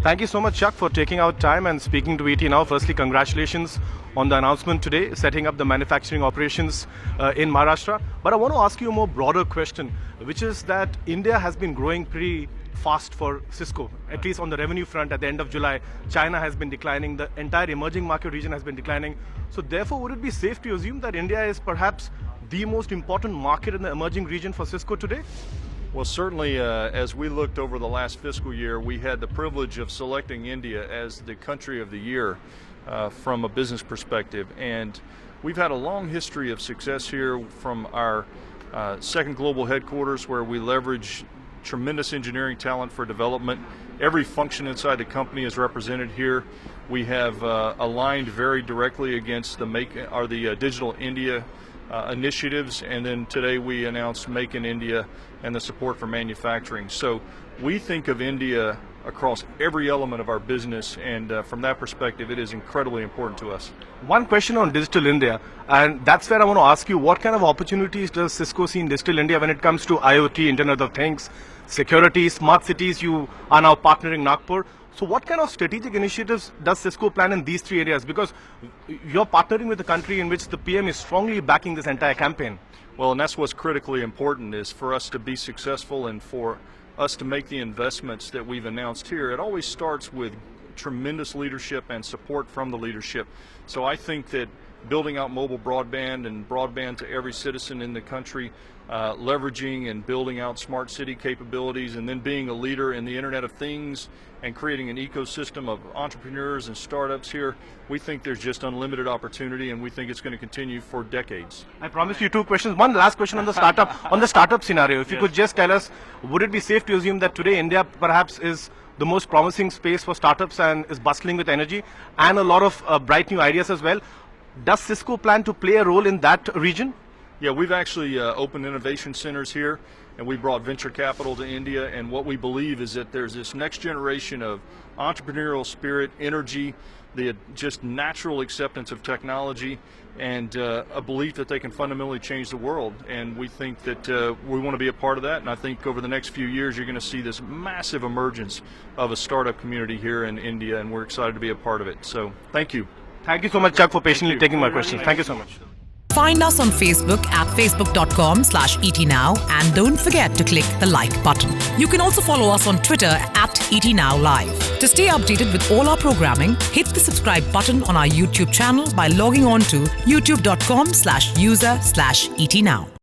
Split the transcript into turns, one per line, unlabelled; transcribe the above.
Thank you so much, Chuck, for taking out time and speaking to ET Now. Firstly, congratulations on the announcement today, setting up the manufacturing operations in Maharashtra. But I want to ask you a more broader question, which is that India has been growing pretty fast for Cisco, at least on the revenue front. At the end of July, China has been declining, the entire emerging market region has been declining. So therefore, would it be safe to assume that India is perhaps the most important market in the emerging region for Cisco today?
Well, certainly, as we looked over the last fiscal year, we had the privilege of selecting India as the country of the year from a business perspective. And we've had a long history of success here from our second global headquarters, where we leverage tremendous engineering talent for development. Every function inside the company is represented here. We have aligned very directly against the Digital India initiatives, and then today we announced Make in India and the support for manufacturing. So we think of India across every element of our business, and from that perspective it is incredibly important to us.
One question on Digital India, and that's where I want to ask you, what kind of opportunities does Cisco see in Digital India when it comes to IoT, Internet of Things, security, smart cities? You are now partnering Nagpur. So what kind of strategic initiatives does Cisco plan in these three areas? Because you're partnering with a country in which the PM is strongly backing this entire campaign.
Well, and that's what's critically important, is for us to be successful and for us to make the investments that we've announced here. It always starts with tremendous leadership and support from the leadership. So I think that building out mobile broadband and broadband to every citizen in the country, leveraging and building out smart city capabilities, and then being a leader in the Internet of Things and creating an ecosystem of entrepreneurs and startups here, we think there's just unlimited opportunity, and we think it's going to continue for decades.
I promised you two questions. One last question on the startup scenario. If you could just tell us, would it be safe to assume that today India perhaps is the most promising space for startups and is bustling with energy and a lot of bright new ideas as well? Does Cisco plan to play a role in that region?
Yeah, we've actually opened innovation centers here, and we brought venture capital to India, and what we believe is that there's this next generation of entrepreneurial spirit, energy, the just natural acceptance of technology, and a belief that they can fundamentally change the world. And we think that we want to be a part of that, and I think over the next few years you're going to see this massive emergence of a startup community here in India, and we're excited to be a part of it. So thank you.
Thank you so much, Chuck, for patiently taking my questions. Thank you so much.
Find us on Facebook at facebook.com/etnow, and don't forget to click the like button. You can also follow us on Twitter at etnowlive. To stay updated with all our programming, hit the subscribe button on our YouTube channel by logging on to youtube.com/user/etnow.